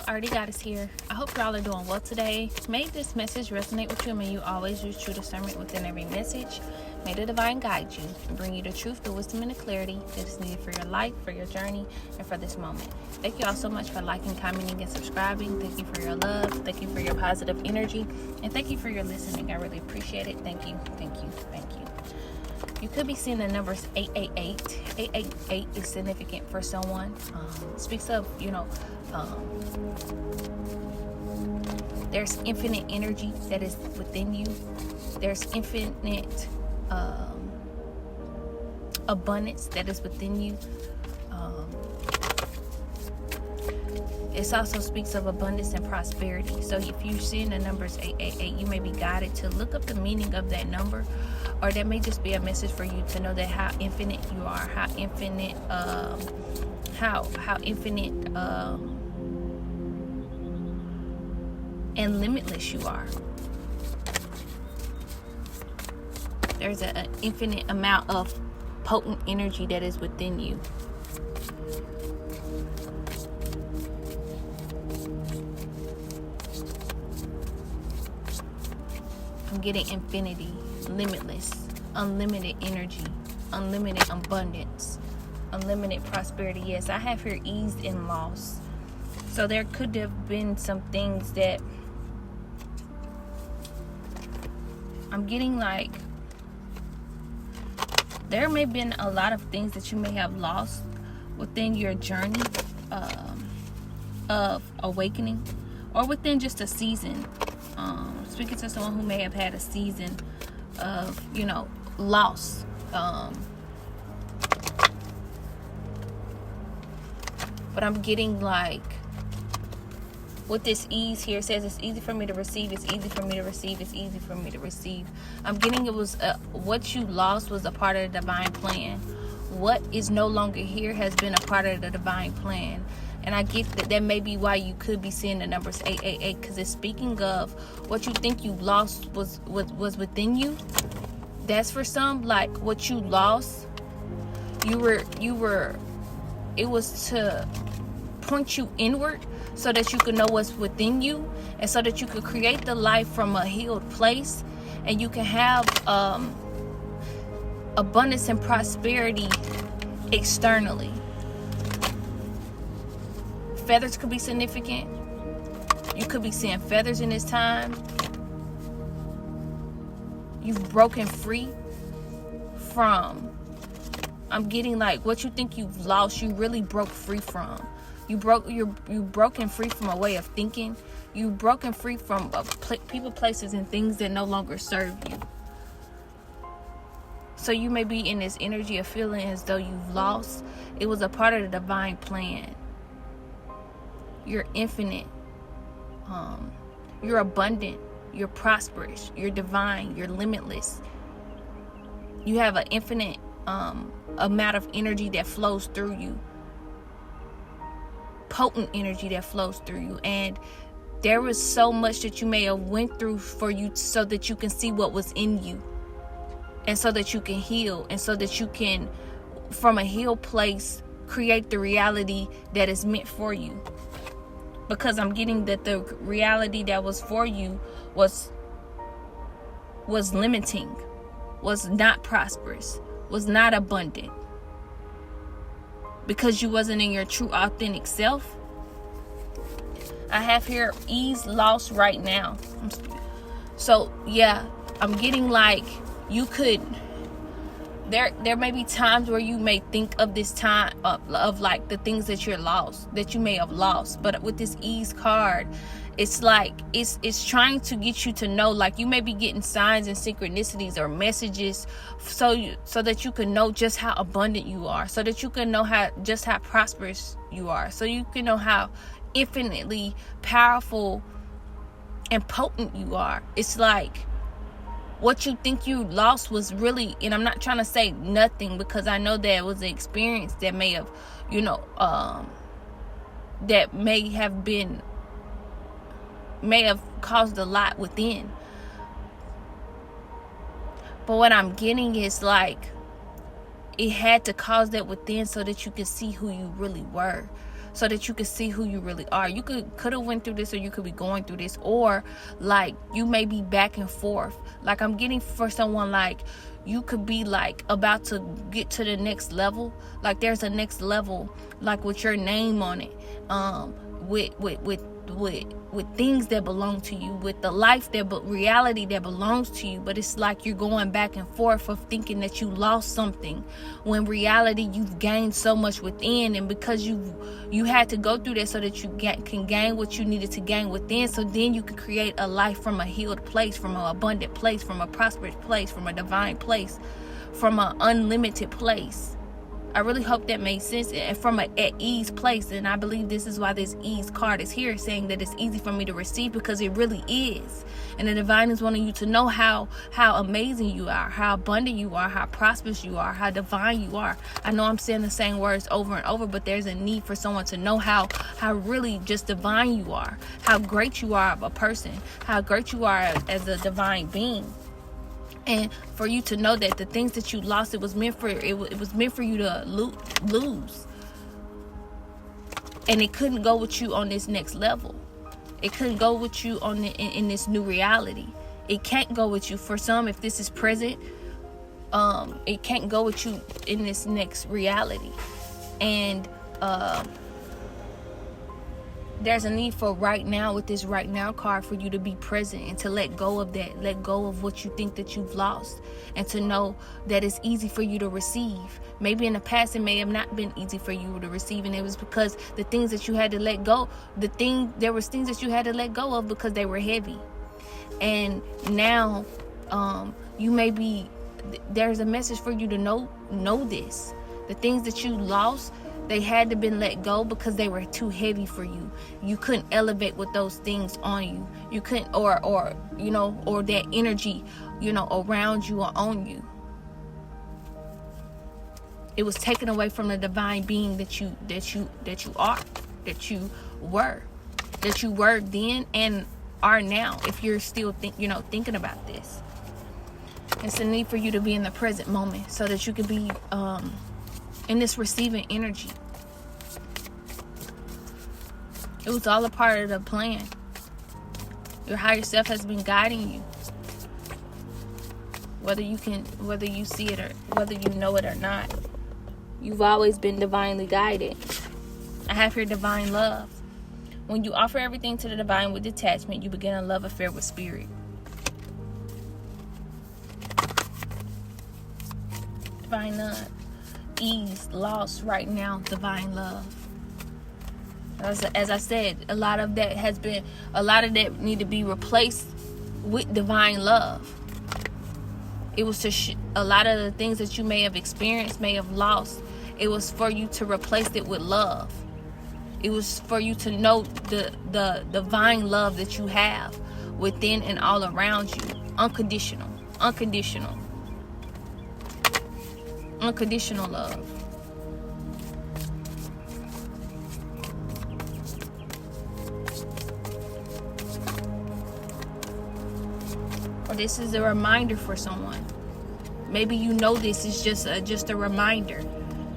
Already Goddess here. I hope y'all are doing well today. May this message resonate with you, and may you always use true discernment within every message. May the divine guide you and bring you the truth, the wisdom, and the clarity that is needed for your life, for your journey, and for this moment. Thank you all so much for liking, commenting, and subscribing. Thank you for your love. Thank you for your positive energy. And thank you for your listening. I really appreciate it. Thank you. Thank you. Thank you. You could be seeing the numbers 888. 888 is significant for someone. Speaks of, there's infinite energy that is within you. There's infinite abundance that is within you. It also speaks of abundance and prosperity. So if you're seeing the numbers 888, you may be guided to look up the meaning of that number, or that may just be a message for you to know that how infinite you are, how infinite, and limitless you are. There's an infinite amount of potent energy that is within you. I'm getting infinity, limitless, unlimited energy, unlimited abundance, unlimited prosperity. Yes, I have here ease and loss. So there could have been some things that I'm getting, like there may have been a lot of things that you may have lost within your journey of awakening, or within just a season. Speaking to someone who may have had a season of, loss. But I'm getting, like, with this ease here, it says it's easy for me to receive, it's easy for me to receive, it's easy for me to receive. I'm getting it was what you lost was a part of the divine plan. What is no longer here has been a part of the divine plan. And I get that may be why you could be seeing the numbers 888, because it's speaking of what you think you lost was within you. That's for some, like what you lost, it was to point you inward so that you could know what's within you, and so that you could create the life from a healed place, and you can have abundance and prosperity externally. Feathers could be significant. You could be seeing feathers in this time. You've broken free from, I'm getting like what you think you've lost, you really broke free from. You've broken free from a way of thinking. You've broken free from people, places, and things that no longer serve you. So you may be in this energy of feeling as though you've lost. It was a part of the divine plan. You're infinite. You're abundant. You're prosperous. You're divine. You're limitless. You have an infinite amount of energy that flows through you. Potent energy that flows through you. And there was so much that you may have went through for you so that you can see what was in you. And so that you can heal. And so that you can, from a healed place, create the reality that is meant for you. Because I'm getting that the reality that was for you was limiting, was not prosperous, was not abundant. Because you wasn't in your true authentic self. I have here ease, loss right now. So yeah, I'm getting like you could, there may be times where you may think of this time of like the things that that you may have lost. But with this ease card, it's like it's trying to get you to know, like you may be getting signs and synchronicities or messages so that you can know just how abundant you are, so that you can know how prosperous you are, so you can know how infinitely powerful and potent you are. It's like what you think you lost was really, and I'm not trying to say nothing, because I know that it was an experience that may have, that may have caused a lot within. But what I'm getting is like, it had to cause that within so that you could see who you really were. so that you could see who you really are. You could have went through this, or you could be going through this, or like you may be back and forth. Like I'm getting for someone, like you could be like about to get to the next level. Like there's a next level, like with your name on it, with things that belong to you, with the life reality that belongs to you. But it's like you're going back and forth of thinking that you lost something, when reality you've gained so much within. And because you had to go through that so that you can gain what you needed to gain within, so then you can create a life from a healed place, from an abundant place, from a prosperous place, from a divine place, from an unlimited place. I really hope that made sense. And from an at ease place. And I believe this is why this ease card is here, saying that it's easy for me to receive, because it really is. And the divine is wanting you to know how amazing you are, how abundant you are, how prosperous you are, how divine you are. I know I'm saying the same words over and over, but there's a need for someone to know how really just divine you are, how great you are of a person, how great you are as a divine being. And for you to know that the things that you lost, it was meant for you to lose. And it couldn't go with you on this next level. It couldn't go with you on in this new reality. It can't go with you. For some, if this is present, it can't go with you in this next reality. And there's a need for right now, with this right now card, for you to be present and to let go of that. Let go of what you think that you've lost, and to know that it's easy for you to receive. Maybe in the past it may have not been easy for you to receive, and it was because the things that you had to let go, there was things that you had to let go of because they were heavy. And now you may be, there's a message for you to know this. The things that you lost, they had to been let go because they were too heavy for you. You couldn't elevate with those things on you. You couldn't, or that energy, around you or on you. It was taken away from the divine being that you are, that you were then and are now. If you're still thinking about this, it's a need for you to be in the present moment so that you can be in this receiving energy. It was all a part of the plan. Your higher self has been guiding you, whether you see it or whether you know it or not. You've always been divinely guided. I have here divine love. When you offer everything to the divine with detachment, you begin a love affair with spirit. Divine love. Ease, lost right now, divine love. As I said, a lot of that need to be replaced with divine love. It was to a lot of the things that you may have experienced, may have lost. It was for you to replace it with love. It was for you to know the divine love that you have within and all around you. Unconditional love. Or this is a reminder for someone. Maybe this is just a reminder.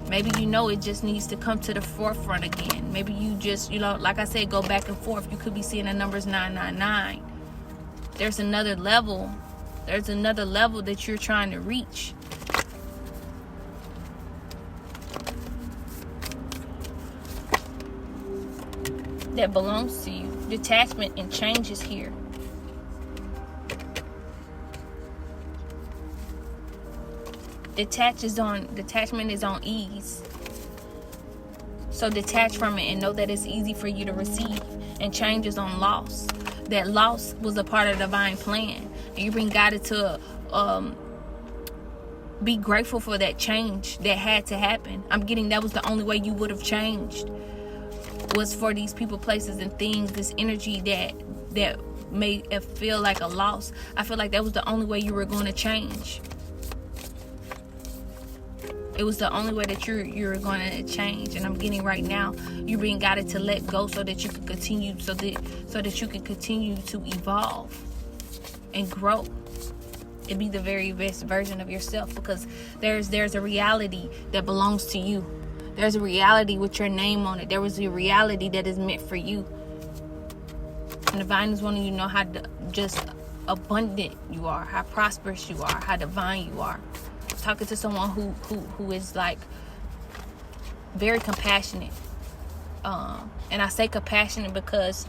Maybe it just needs to come to the forefront again. Maybe you just, like I said, go back and forth. You could be seeing the numbers 999. There's another level. There's another level that you're trying to reach. That belongs to you. Detachment and change is here. Detachment is on ease. So detach from it and know that it's easy for you to receive. And change is on loss. That loss was a part of the divine plan. And you've been guided to be grateful for that change that had to happen. I'm getting that was the only way you would have changed, was for these people, places, and things, this energy that may feel like a loss. I feel like that was the only way you were going to change. It was the only way that you're going to change. And I'm getting right now, you're being guided to let go so that you can continue, so that you can continue to evolve and grow and be the very best version of yourself, because there's a reality that belongs to you. There's a reality with your name on it. There was a reality that is meant for you. And divine is wanting you to know how just abundant you are, how prosperous you are, how divine you are. Talking to someone who is like very compassionate. And I say compassionate because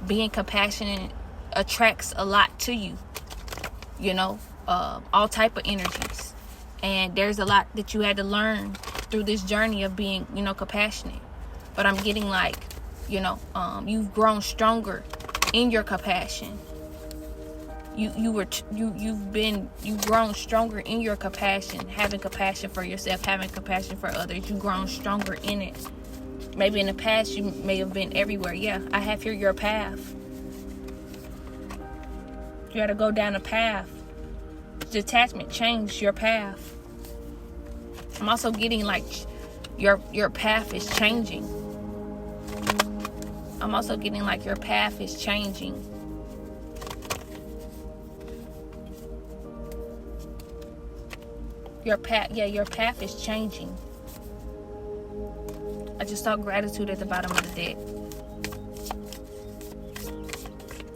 being compassionate attracts a lot to you. You know, all type of energies. And there's a lot that you had to learn through this journey of being, compassionate. But I'm getting like, you've grown stronger in your compassion. You've grown stronger in your compassion, having compassion for yourself, having compassion for others. You've grown stronger in it. Maybe in the past you may have been everywhere. Yeah, I have here your path. You got to go down a path. Detachment, change your path. I'm also getting like your path is changing. I'm also getting like your path is changing. Your path is changing. I just saw gratitude at the bottom of the deck.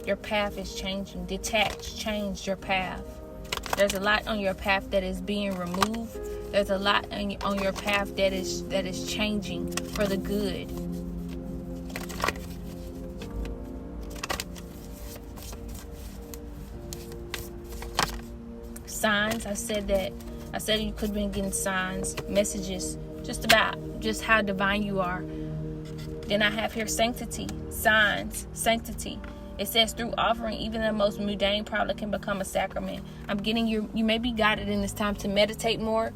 Your path is changing. Detach, change your path. There's a lot on your path that is being removed. There's a lot on your path that is changing for the good. Signs. I said you could have been getting signs, messages, just how divine you are. Then I have here sanctity, signs, sanctity. It says through offering, even the most mundane problem can become a sacrament. I'm getting you may be guided in this time to meditate more.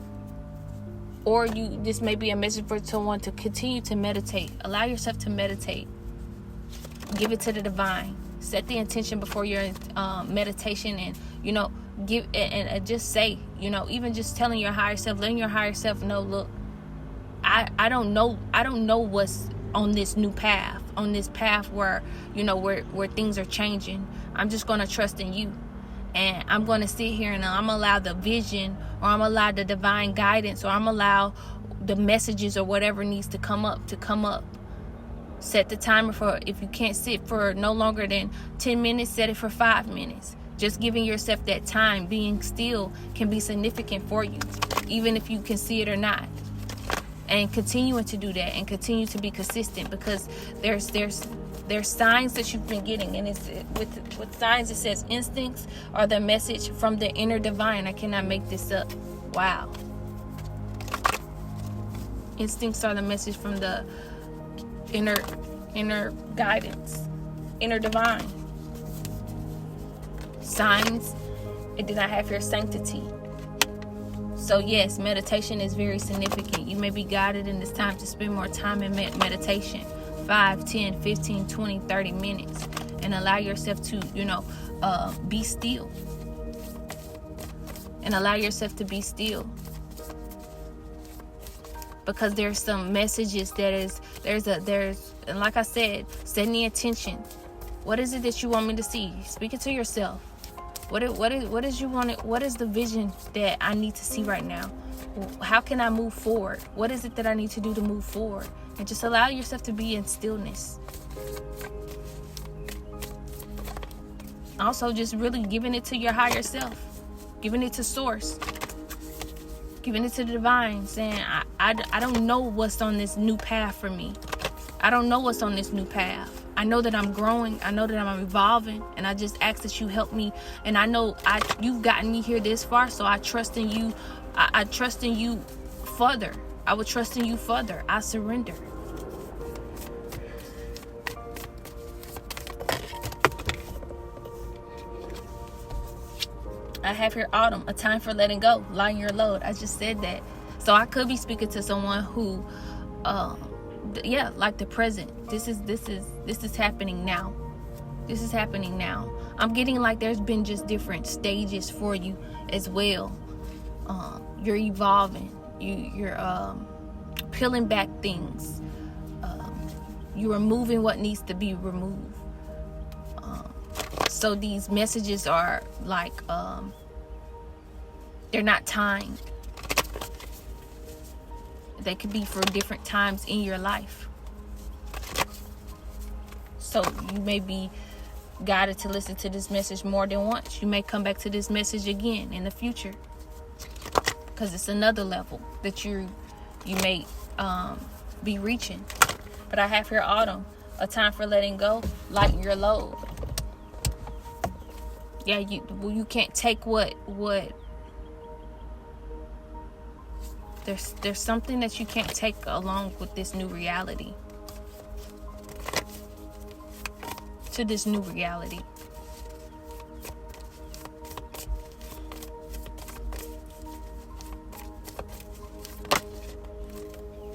Or this may be a message for someone to continue to meditate. Allow yourself to meditate. Give it to the divine. Set the intention before your meditation, and give and just say, even just telling your higher self, letting your higher self know, look, I don't know what's on this new path, where where things are changing. I'm just going to trust in you, and I'm going to sit here and I'm allow the vision, or I'm allow the divine guidance, or I'm allow the messages or whatever needs to come up. Set the timer for, if you can't sit for no longer than 10 minutes, set it for 5 minutes. Just giving yourself that time, being still, can be significant for you, even if you can see it or not. And continuing to do that, and continue to be consistent, because there's signs that you've been getting, and it's with signs it says instincts are the message from the inner divine. I cannot make this up. Wow. Instincts are the message from the inner guidance, inner divine. Signs. It did not have your sanctity. So yes, meditation is very significant. You may be guided in this time to spend more time in meditation, 5, 10, 15, 20, 30 minutes, and allow yourself to be still, and allow yourself to be still. Because there's some messages and like I said, setting the intention. What is it that you want me to see? Speak it to yourself. What is you want it? What is the vision that I need to see right now? How can I move forward? What is it that I need to do to move forward? And just allow yourself to be in stillness. Also, just really giving it to your higher self, giving it to source, giving it to the divine, saying, I don't know what's on this new path for me. I don't know what's on this new path. I know that I'm growing. I know that I'm evolving. And I just ask that you help me. And I know you've gotten me here this far, so I trust in you. I trust in you further. I would trust in you further. I surrender. I have here autumn, a time for letting go, lighten your load. I just said that. So I could be speaking to someone who, like the present. This is happening now. This is happening now. I'm getting like there's been just different stages for you as well. You're evolving. You're peeling back things. You're removing what needs to be removed. So these messages are like, they're not timed. They could be for different times in your life. So you may be guided to listen to this message more than once. You may come back to this message again in the future, because it's another level that you may be reaching. But I have here autumn, a time for letting go, lighten your load. Yeah, you can't take what there's something that you can't take along with this new reality. To this new reality.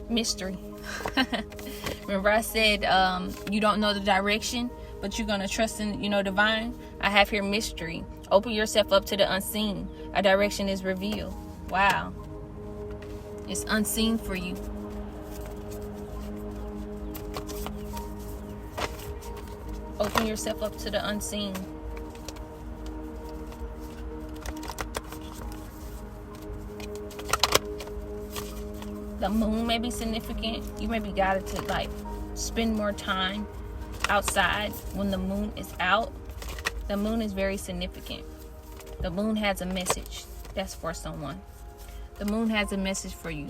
Mystery. Remember I said you don't know the direction, but you're going to trust in, divine? I have here mystery. Open yourself up to the unseen. A direction is revealed. Wow. It's unseen for you. Open yourself up to the unseen. The moon may be significant. You may be guided to spend more time outside when the moon is out. The moon is very significant. The moon has a message. That's for someone. The moon has a message for you.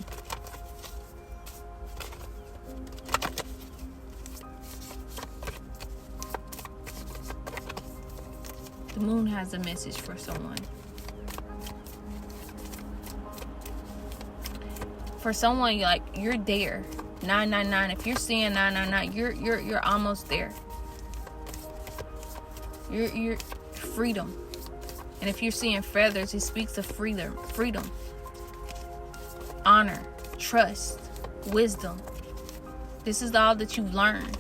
The moon has a message for someone. For someone, you're there. 999. If you're seeing 999, you're almost there. You're freedom. And if you're seeing feathers, it speaks of freedom. Honor, trust, wisdom. This is all that you've learned.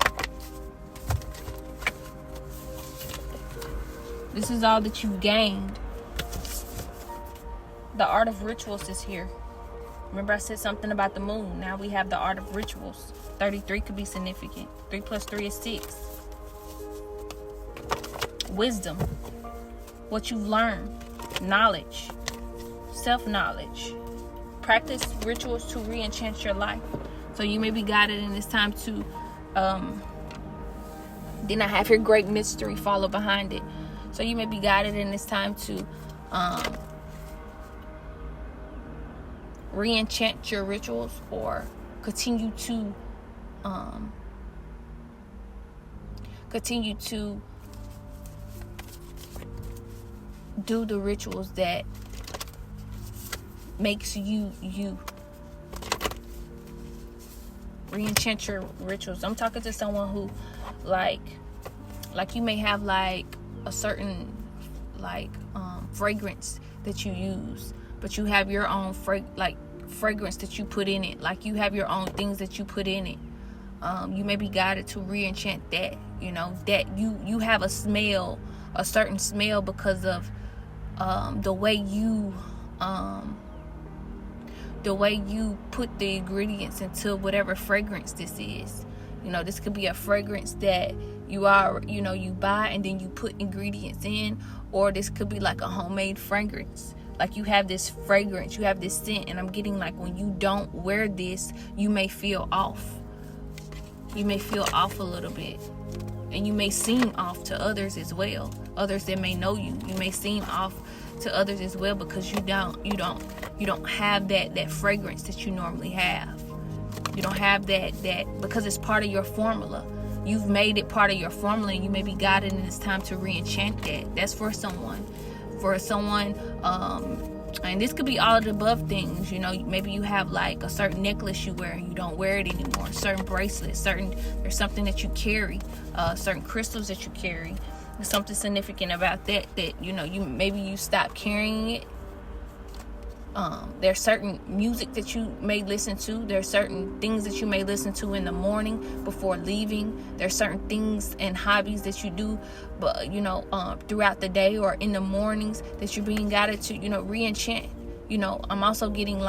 This is all that you've gained. The art of rituals is here. Remember I said something about the moon. Now we have the art of rituals. 33 could be significant. 3 plus 3 is 6. Wisdom. What you've learned. Knowledge. Self-knowledge. Practice rituals to re-enchant your life. So you may be guided in this time to then I have here great mystery follow behind it. So you may be guided in this time to re-enchant your rituals, or continue to do the rituals that makes you. Re-enchant your rituals. I'm talking to someone who like you may have a certain fragrance that you use, but you have your own fragrance that you put in it. You have your own things that you put in it. You may be guided to re-enchant that. That you have a certain smell because of the way you put the ingredients into whatever fragrance this is. This could be a fragrance that you buy and then you put ingredients in, or this could be like a homemade fragrance. You have this fragrance, you have this scent, and I'm getting when you don't wear this, you may feel off. You may feel off a little bit, and you may seem off to others as well. Others that may know you may seem off to others as well, because you don't have that fragrance that you normally have. You don't have that because it's part of your formula. You've made it part of your formula, and you may be guided in this time to re-enchant that. That's for someone. And this could be all of the above things. Maybe you have a certain necklace you wear and you don't wear it anymore. Certain bracelets, there's something that you carry, certain crystals that you carry. There's something significant about that you stop carrying it. There's certain music that you may listen to. There's certain things that you may listen to in the morning before leaving. There's certain things and hobbies that you do, but throughout the day or in the mornings that you're being guided to, re-enchant. I'm also getting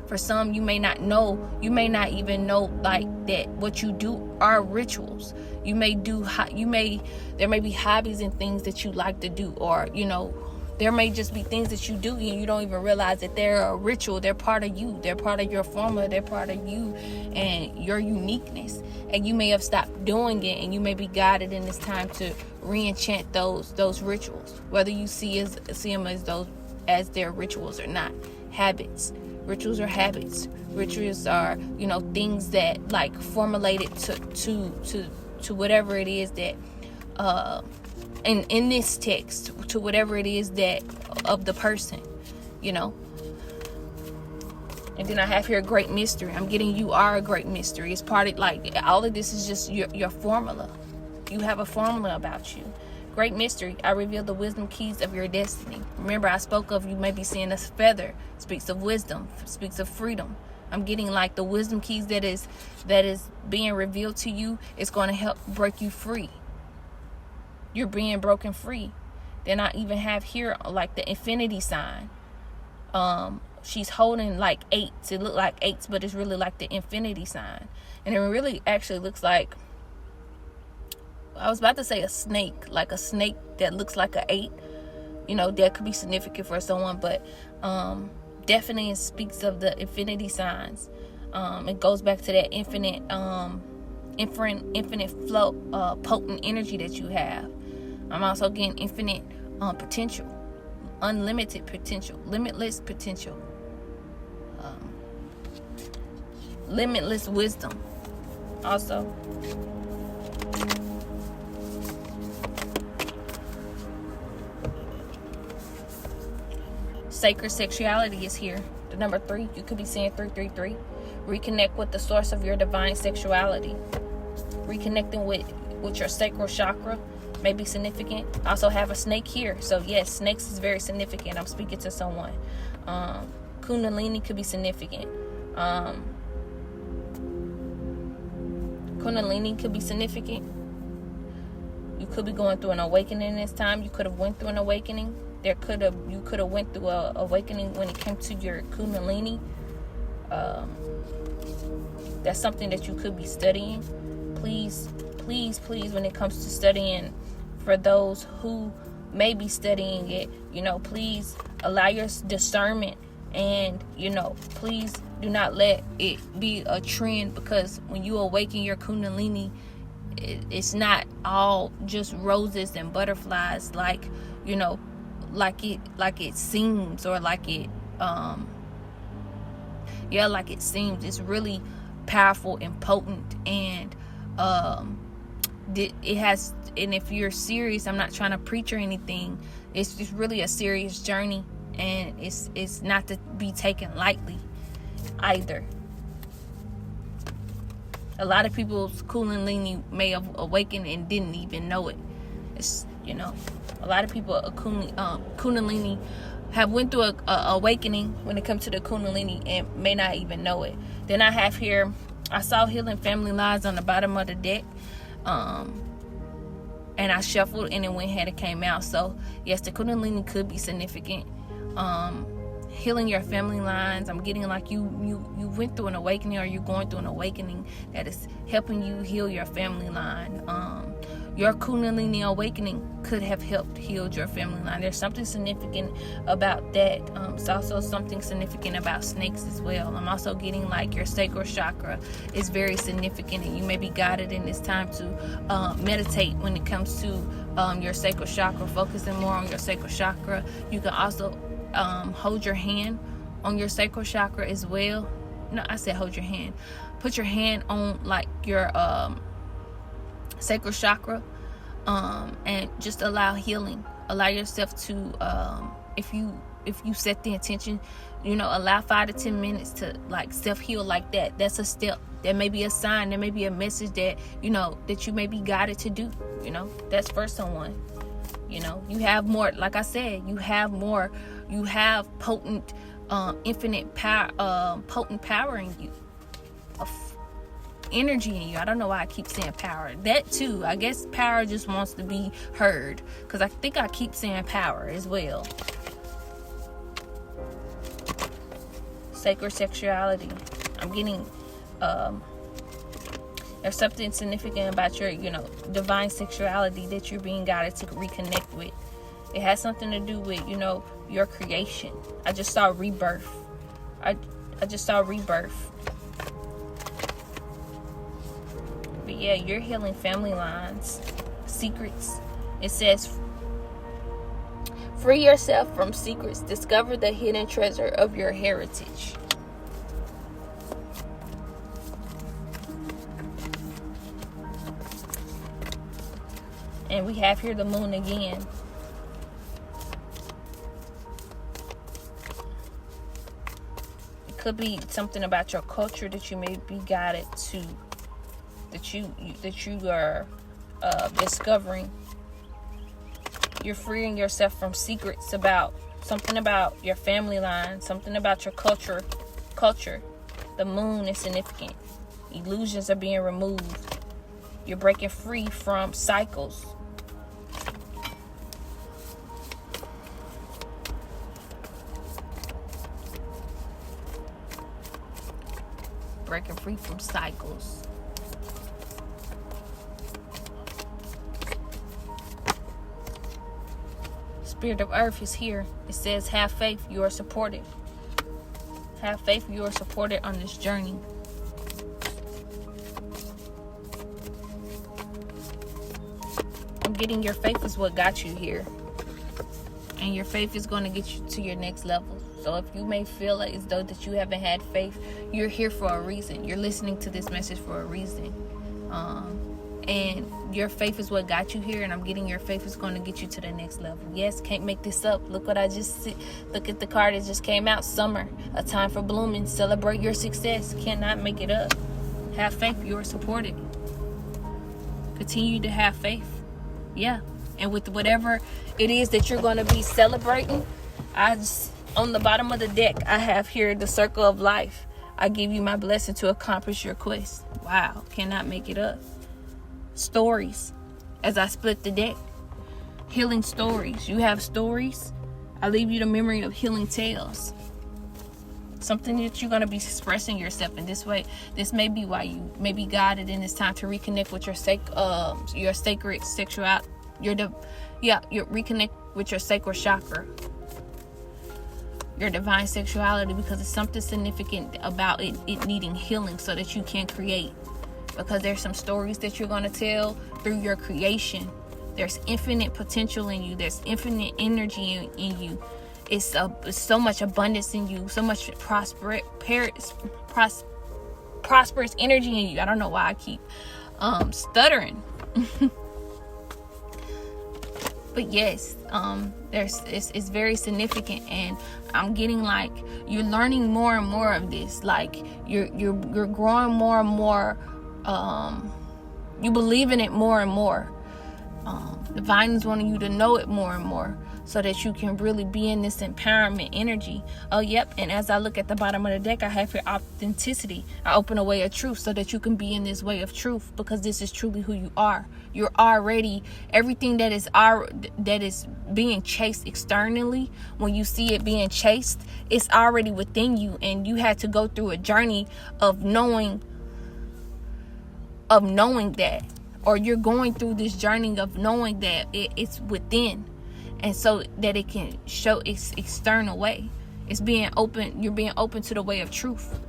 for some, you may not even know that what you do are rituals. There may be hobbies and things that you like to do, or There may just be things that you do and you don't even realize that they're a ritual. They're part of you. They're part of your formula. They're part of you and your uniqueness. And you may have stopped doing it, and you may be guided in this time to re-enchant those rituals, whether you see them as their rituals or not. Habits. Rituals are habits. Rituals are, things that like formulated to whatever it is that in this text, to whatever it is that of the person, And then I have here great mystery. I'm getting you are a great mystery. It's part of, like, all of this is just your formula. You have a formula about you. Great mystery. I reveal the wisdom keys of your destiny. Remember, I spoke of you may be seeing a feather. Speaks of wisdom. Speaks of freedom. I'm getting like the wisdom keys that is being revealed to you is going to help break you free. You're being broken free. Then I even have here like the infinity sign. She's holding like 8s. It look like 8s, but it's really like the infinity sign. And it really actually looks like, I was about to say a snake, like a snake that looks like an 8. That could be significant for someone, but definitely it speaks of the infinity signs. It goes back to that infinite flow, potent energy that you have. I'm also getting infinite potential, unlimited potential, limitless potential, limitless wisdom. Also, sacred sexuality is here. The number 3, you could be seeing 333. Reconnect with the source of your divine sexuality. Reconnecting with your sacral chakra may be significant. I also have a snake here. So yes, snakes is very significant. I'm speaking to someone. Kundalini could be significant. Kundalini could be significant. You could be going through an awakening this time. You could have went through an awakening. You could have went through a awakening when it came to your Kundalini. That's something that you could be studying. Please, when it comes to studying, for those who may be studying it, please allow your discernment, and please do not let it be a trend, because when you awaken your Kundalini, it's not all just roses and butterflies, like it seems, or like it like it seems. It's really powerful and potent, and it has, and if you're serious, I'm not trying to preach or anything, it's just really a serious journey, and it's not to be taken lightly either. A lot of people's Kundalini may have awakened and didn't even know it. It's a lot of people Kundalini have went through a awakening when it comes to the Kundalini and may not even know it. Then I have here, I saw healing family lines on the bottom of the deck, and I shuffled and it went ahead and came out. So yes, the Kundalini could be significant. Healing your family lines. I'm getting like you went through an awakening, or you're going through an awakening that is helping you heal your family line. Your Kundalini awakening could have helped heal your family line. There's something significant about that. It's also something significant about snakes as well. I'm also getting like your sacral chakra is very significant, and you may be guided in this time to meditate when it comes to your sacral chakra, focusing more on your sacral chakra. You can also hold your hand on your sacral chakra as well. No, I said hold your hand. Put your hand on like your sacral chakra, and just allow healing. Allow yourself to, if you set the intention, allow 5 to 10 minutes to like self-heal like that. That's a step. That may be a sign. There may be a message that that you may be guided to do. That's for someone. You have more. Like I said, you have more. You have potent, infinite power, potent power in you. Energy in you. I don't know why I keep saying power. That too. I guess power just wants to be heard, because I think I keep saying power as well. Sacred sexuality. I'm getting there's something significant about your divine sexuality that you're being guided to reconnect with. It has something to do with, your creation. I just saw rebirth. I just saw rebirth. But yeah, you're healing family lines, secrets. It says, free yourself from secrets. Discover the hidden treasure of your heritage. And we have here the moon again. It could be something about your culture that you may be guided to, that you are discovering. You're freeing yourself from secrets about something about your family line, something about your culture. The moon is significant. Illusions are being removed. You're breaking free from cycles. Breaking free from cycles. Spirit of Earth is here. It says, have faith, you are supported. Have faith, you are supported on this journey. I'm getting your faith is what got you here. And your faith is going to get you to your next level. So if you may feel as though that you haven't had faith, you're here for a reason. You're listening to this message for a reason. And your faith is what got you here. And I'm getting your faith is going to get you to the next level. Yes, can't make this up. Look what I just see. Look at the card that just came out. Summer, a time for blooming. Celebrate your success. Cannot make it up. Have faith. You are supported. Continue to have faith. Yeah. And with whatever it is that you're going to be celebrating, on the bottom of the deck, I have here the circle of life. I give you my blessing to accomplish your quest. Wow. Cannot make it up. Stories. As I split the deck. Healing stories. You have stories. I leave you the memory of healing tales. Something that you're going to be expressing yourself in this way. This may be why you may be guided in this time to reconnect with your sacred sexuality. You reconnect with your sacred chakra. Your divine sexuality, because it's something significant about it needing healing so that you can create. Because there's some stories that you're going to tell through your creation. There's infinite potential in you. There's infinite energy in you. It's so much abundance in you. So much prosperous energy in you. I don't know why I keep stuttering. But yes, it's very significant, and I'm getting like you're learning more and more of this. Like you're growing more and more. You believe in it more and more. Divine is wanting you to know it more and more, so that you can really be in this empowerment energy. Oh, yep. And as I look at the bottom of the deck, I have your authenticity. I open a way of truth so that you can be in this way of truth, because this is truly who you are. You're already everything that is being chased externally. When you see it being chased, it's already within you, and you had to go through a journey of knowing that, or you're going through this journey of knowing that it's within. And so that it can show its external way. It's being open. You're being open to the way of truth.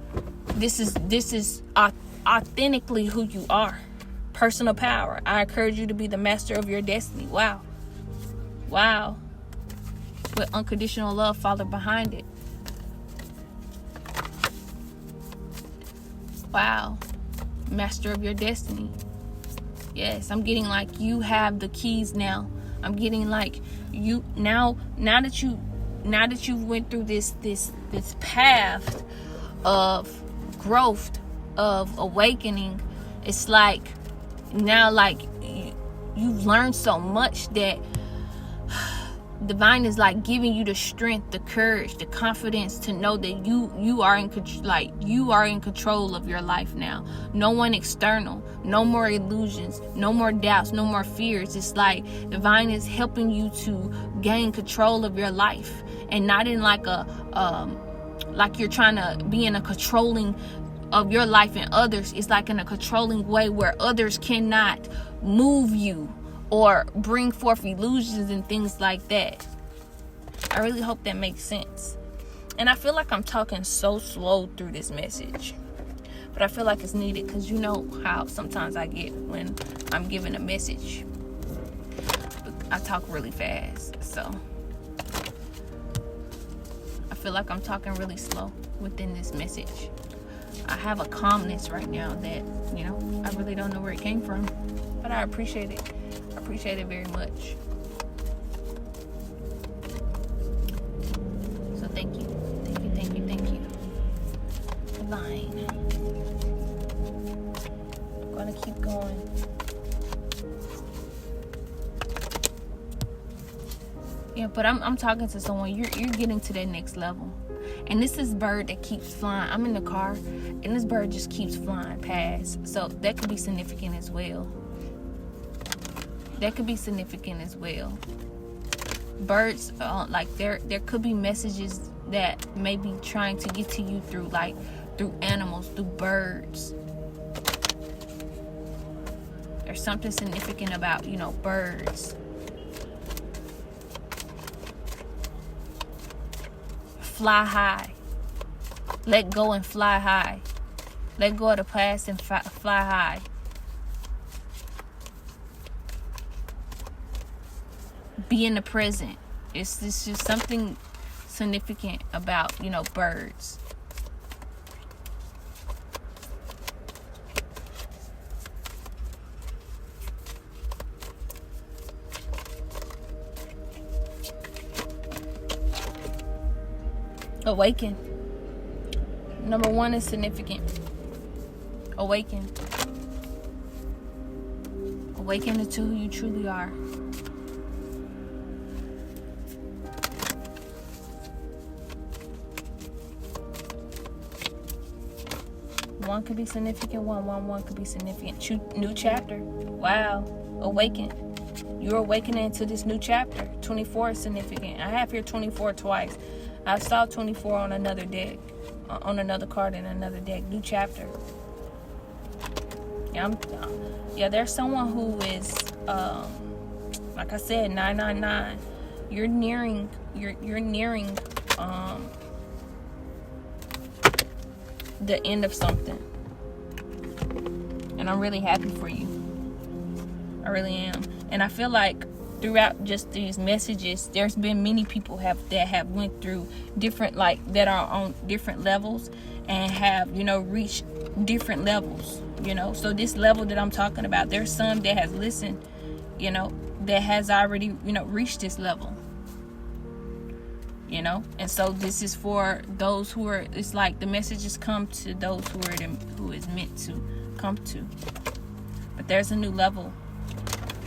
This is authentically who you are. Personal power. I encourage you to be the master of your destiny. Wow. With unconditional love followed behind it. Wow. Master of your destiny. Yes, I'm getting like you have the keys now. I'm getting like you now that you went through this path of growth, of awakening. It's like now, like you've learned so much that divine is like giving you the strength, the courage, the confidence to know that you are in control of your life now. No one external, no more illusions, no more doubts, no more fears. It's like divine is helping you to gain control of your life, and not in like like you're trying to be in a controlling of your life and others. It's like in a controlling way where others cannot move you or bring forth illusions and things like that. I really hope that makes sense. And I feel like I'm talking so slow through this message, but I feel like it's needed, because you know how sometimes I get when I'm giving a message. I talk really fast, so I feel like I'm talking really slow within this message. I have a calmness right now that, you know, I really don't know where it came from, but I appreciate it. I appreciate it very much. So thank you. Thank you, thank you, thank you. Divine. I'm gonna keep going. Yeah, but I'm talking to someone. You're getting to that next level. And this is bird that keeps flying. I'm in the car, and this bird just keeps flying past. So that could be significant as well. That could be significant as well. Birds, like there could be messages that may be trying to get to you through animals, through birds. There's something significant about, you know, birds. Fly high. Let go and fly high. Let go of the past and fly high. Be in the present. It's just something significant about, you know, birds. Awaken. Number 1 is significant. Awaken. Awaken to who you truly are. One could be significant. One could be significant. New chapter. Wow. Awaken. You're awakening to this new chapter. 24 is significant. I have here 24 twice. I saw 24 on another deck, on another card in another deck. New chapter. Yeah, there's someone who is, like I said, 999. You're nearing the end of something, and I'm really happy for you. I really am. And I feel like throughout just these messages, there's been many people that have went through different, that are on different levels and have, you know, reached different levels, you know. So this level that I'm talking about, there's some that has listened, you know, that has already, you know, reached this level, you know. And so this is for those who are, it's like the messages come to those who is meant to come to. But there's a new level.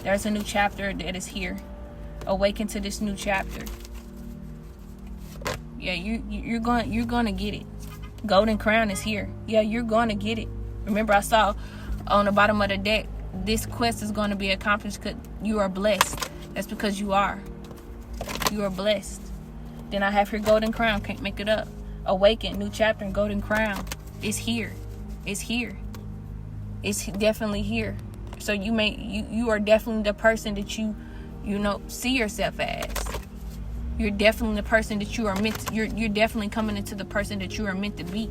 There's a new chapter that is here. Awaken to this new chapter. Yeah, you're going to get it. Golden crown is here. Yeah, you're going to get it. Remember, I saw on the bottom of the deck, this quest is going to be accomplished because you are blessed. That's because you are. You are blessed. Then I have here golden crown. Can't make it up. Awaken, new chapter, and golden crown. It's here. It's here. It's definitely here. So you are definitely the person that you know, see yourself as. You're definitely the person that you are meant to, you're definitely coming into the person that you are meant to be.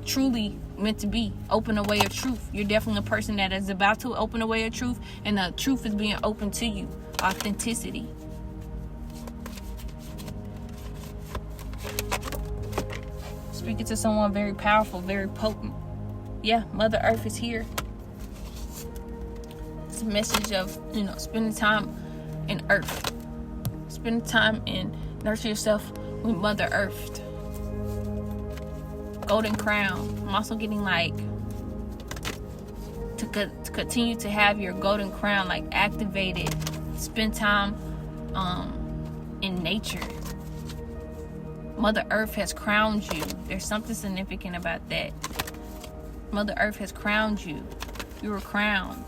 Truly meant to be. Open a way of truth. You're definitely a person that is about to open a way of truth, and the truth is being open to you. Authenticity. Speaking to someone very powerful, very potent. Yeah, Mother Earth is here. A message of, you know, spending time in earth, spending time and nurture yourself with Mother Earth. Golden crown. I'm also getting to continue to have your golden crown activated. Spend time in nature. Mother Earth has crowned you. There's something significant about that. Mother Earth has crowned you. You were crowned.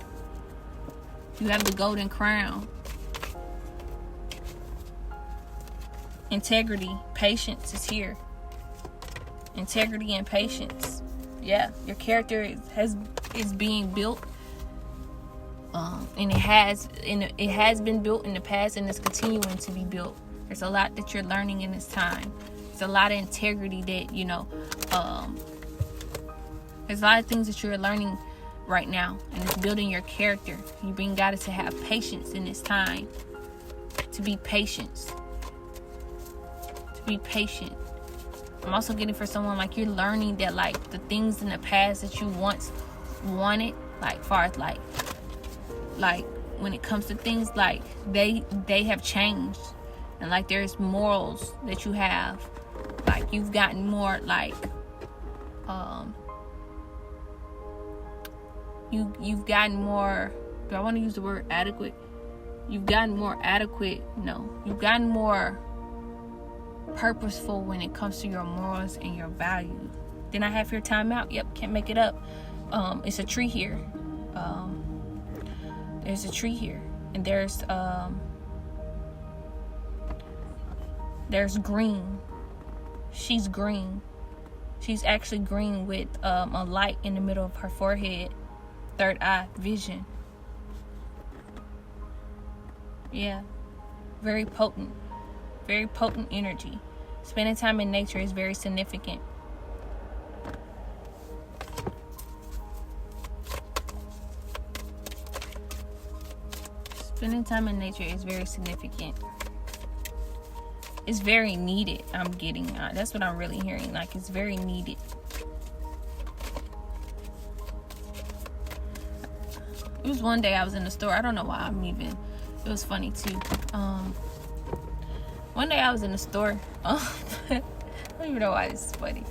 You have the golden crown. Integrity, patience is here. Integrity and patience. Yeah, your character is being built. And it has been built in the past, and it's continuing to be built. There's a lot that you're learning in this time. There's a lot of integrity that, there's a lot of things that you're learning right now, and it's building your character. You're being guided to have patience in this time. To be patient. I'm also getting for someone like you're learning that like the things in the past that you once wanted, like far as like when it comes to things, like they have changed, and like there's morals that you have, like you've gotten more like you've gotten more, do I want to use the word adequate? You've gotten more adequate. No, you've gotten more purposeful when it comes to your morals and your values. Then I have your timeout. Yep, can't make it up. It's a tree here. There's a tree here, and there's green. She's green. She's actually green with a light in the middle of her forehead. Third eye vision. Yeah, very potent energy. Spending time in nature is very significant. Spending time in nature is very significant. It's very needed. I'm getting that's what I'm really hearing. Like, it's very needed. It was one day I was in the store. I don't know why it was funny too. One day I was in the store. I don't even know why this is funny.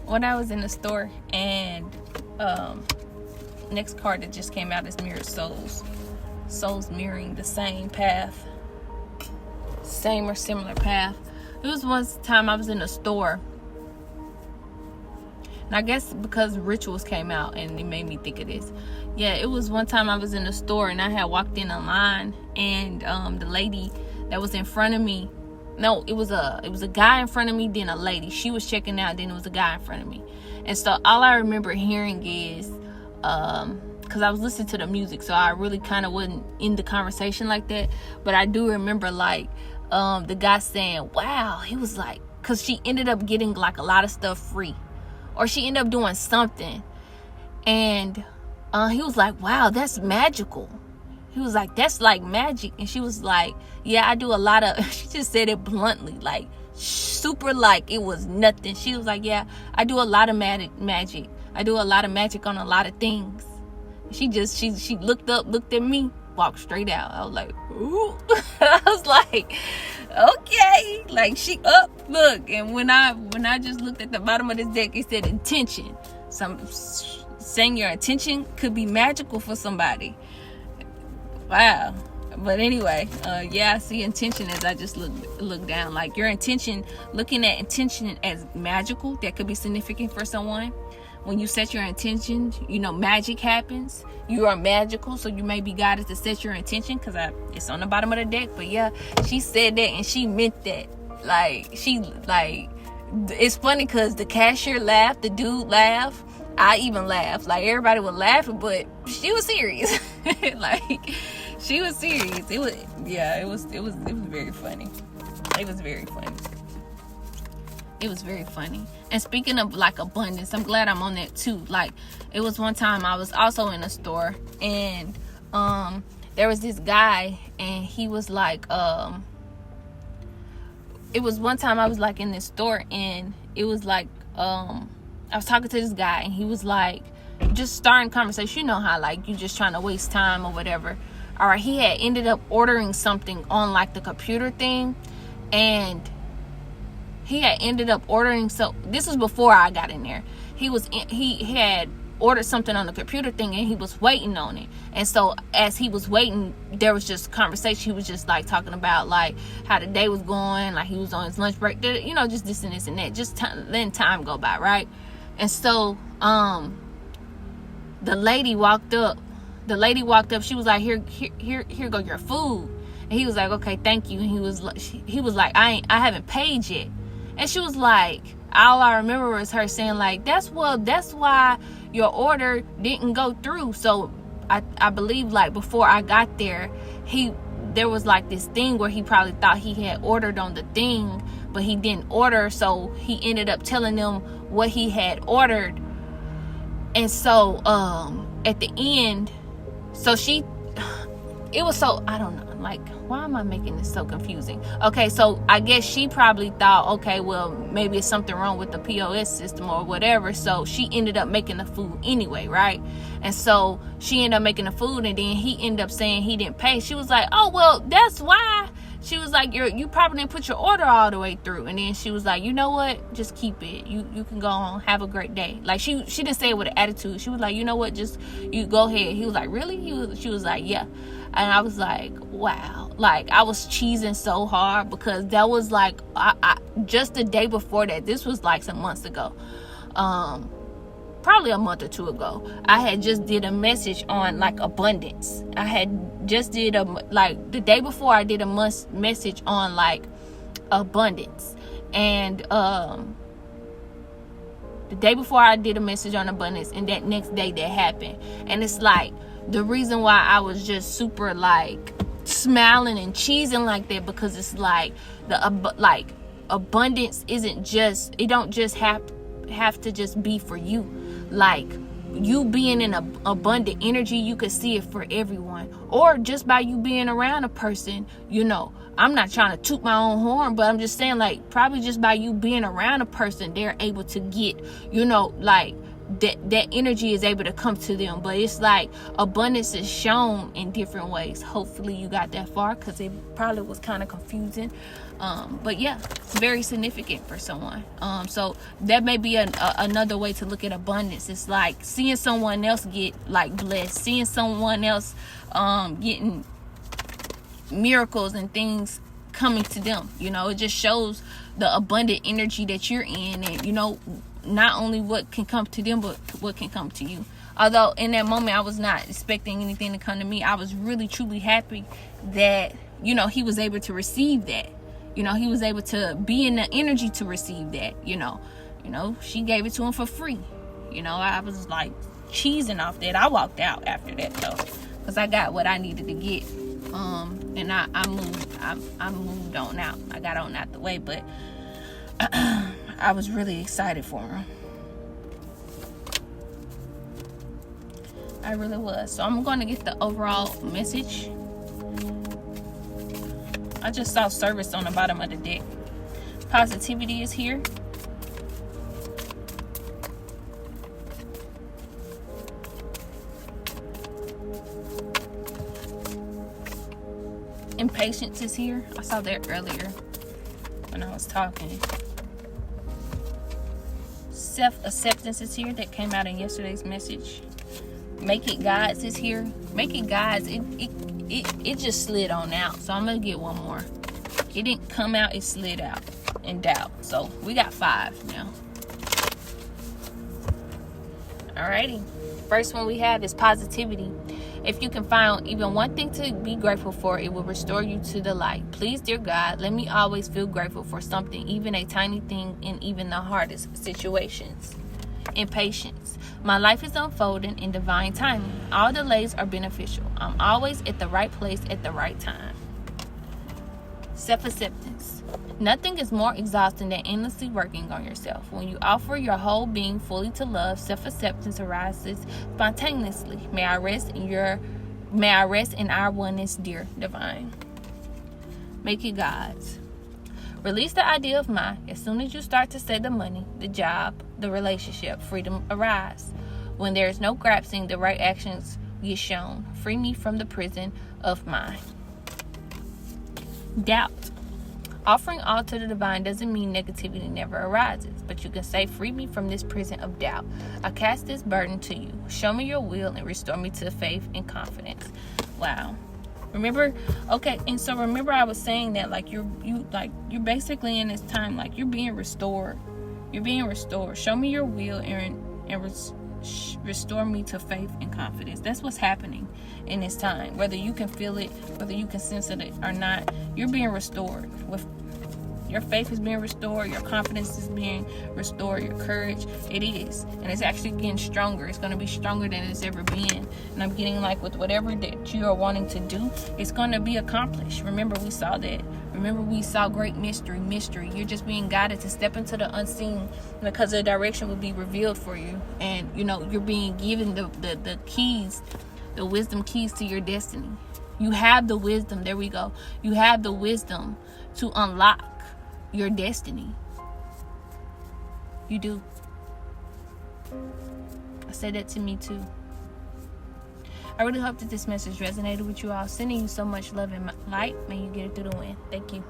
When I was in the store, and next card that just came out is mirrored souls. Souls mirroring the same path, same or similar path. It was one time I was in a store, and I guess because rituals came out and it made me think of this. Yeah, it was one time I was in a store, and I had walked in a line, and the lady that was in front of me, no, it was a guy in front of me, then a lady. She was checking out, then it was a guy in front of me. And so all I remember hearing is, because I was listening to the music, so I really kind of wasn't in the conversation like that. But I do remember like the guy saying, wow, he was like, because she ended up getting like a lot of stuff free, or she ended up doing something, and he was like, wow, that's magical. He was like, that's like magic. And she was like, yeah, I do a lot of, she just said it bluntly, like super like it was nothing. She was like, yeah, I do a lot of magic. I do a lot of magic on a lot of things. She looked at me, walked straight out. I was like, ooh. I was like, okay. Like, she up, look. And when I just looked at the bottom of this deck, it said intention. Saying your intention could be magical for somebody. Wow. But anyway, I see intention as I just look down. Like, your intention, looking at intention as magical, that could be significant for someone. When you set your intention, magic happens. You are magical, so you may be guided to set your intention, because it's on the bottom of the deck. But yeah, she said that, and she meant that. It's funny because the cashier laughed, the dude laughed, I even laughed. Like, everybody was laughing, but she was serious. Like, she was serious. It was very funny. It was very funny. It was very funny. And speaking of like abundance, I'm glad I'm on that too. Like, it was one time I was also in a store, and there was this guy, and he was like, it was one time I was like in this store, and it was like, I was talking to this guy, and he was like, just starting conversation. You know how like you just trying to waste time or whatever. All right, he had ended up ordering something on like the computer thing, and he had ended up ordering. So this was before I got in there. He had ordered something on the computer thing, and he was waiting on it. And so as he was waiting, there was just conversation. He was just like talking about like how the day was going, like he was on his lunch break, just this and this and that, just letting time go by, right? And so the lady walked up. She was like, here go your food. And he was like, okay, thank you. And he was like, I haven't paid yet. And she was like, all I remember was her saying like, that's why your order didn't go through. So I believe like before I got there, there was like this thing where he probably thought he had ordered on the thing, but he didn't order, so he ended up telling them what he had ordered. And so at the end, so it was so, I don't know, like, why am I making this so confusing? Okay, so I guess she probably thought, okay, well, maybe it's something wrong with the POS system or whatever, so she ended up making the food anyway, right? And so she ended up making the food, and then he ended up saying he didn't pay. She was like, oh, well, that's why. She was like, you probably didn't put your order all the way through. And then she was like, you know what, just keep it, you can go on, have a great day. Like, she didn't say it with an attitude. She was like, you know what, just you go ahead. He was like, really? She was like, yeah. And I was like, wow. Like, I was cheesing so hard, because that was like, I just the day before that, this was like some months ago, probably a month or two ago, I had just did a message on like abundance. I had just did like the day before, I did a message on like abundance. And the day before, I did a message on abundance, and that next day that happened. And it's like, the reason why I was just super like smiling and cheesing like that, because it's like like abundance isn't just, it don't just have to just be for you. Like, you being in a abundant energy, you could see it for everyone. Or just by you being around a person, you know, I'm not trying to toot my own horn, but I'm just saying, like, probably just by you being around a person, they're able to get, you know, like, that energy is able to come to them. But it's like abundance is shown in different ways. Hopefully you got that far, because it probably was kind of confusing. But yeah, it's very significant for someone. So that may be another way to look at abundance. It's like seeing someone else get like blessed, seeing someone else getting miracles and things coming to them. You know, it just shows the abundant energy that you're in, and you know, not only what can come to them, but what can come to you. Although in that moment I was not expecting anything to come to me, I was really truly happy that, you know, he was able to receive that. You know, he was able to be in the energy to receive that. You know, she gave it to him for free. You know, I was like cheesing off that. I walked out after that though, because I got what I needed to get. And I moved on out. I got on out the way, but I was really excited for him. I really was. So I'm going to get the overall message. I just saw service on the bottom of the deck. Positivity is here. Impatience is here. I saw that earlier when I was talking. Self-acceptance is here. That came out in yesterday's message. Make it God's is here. Make it God's. It just slid on out. So I'm going to get one more. It didn't come out. It slid out in doubt. So we got 5 now. Alrighty. First one we have is positivity. If you can find even one thing to be grateful for, it will restore you to the light. Please, dear God, let me always feel grateful for something, even a tiny thing, in even the hardest situations. Impatience. My life is unfolding in divine timing. All delays are beneficial. I'm always at the right place at the right time. Self-acceptance. Nothing is more exhausting than endlessly working on yourself. When you offer your whole being fully to love, self-acceptance arises spontaneously. May I rest in our oneness, dear divine. Make it God's. Release the idea of my. As soon as you start to say the money, the job, the relationship, freedom arrives. When there is no grasping, the right actions get shown. Free me from the prison of mine. Doubt. Offering all to the divine doesn't mean negativity never arises, but you can say, free me from this prison of doubt. I cast this burden to you. Show me your will and restore me to faith and confidence. Wow. Remember, okay, and so remember I was saying that like you're basically in this time, like you're being restored. You're being restored. Show me your will and restore me to faith and confidence. That's what's happening in this time. Whether you can feel it, whether you can sense it or not, you're being restored. Your faith is being restored. Your confidence is being restored. Your courage, it is. And it's actually getting stronger. It's going to be stronger than it's ever been. And I'm getting like with whatever that you are wanting to do, it's going to be accomplished. Remember, we saw that. Remember, we saw great mystery. You're just being guided to step into the unseen because the direction will be revealed for you. And, you know, you're being given the keys, the wisdom keys to your destiny. You have the wisdom. There we go. You have the wisdom to unlock your destiny. You do. I said that to me too. I really hope that this message resonated with you all. Sending you so much love and light. May you get it through the wind. Thank you.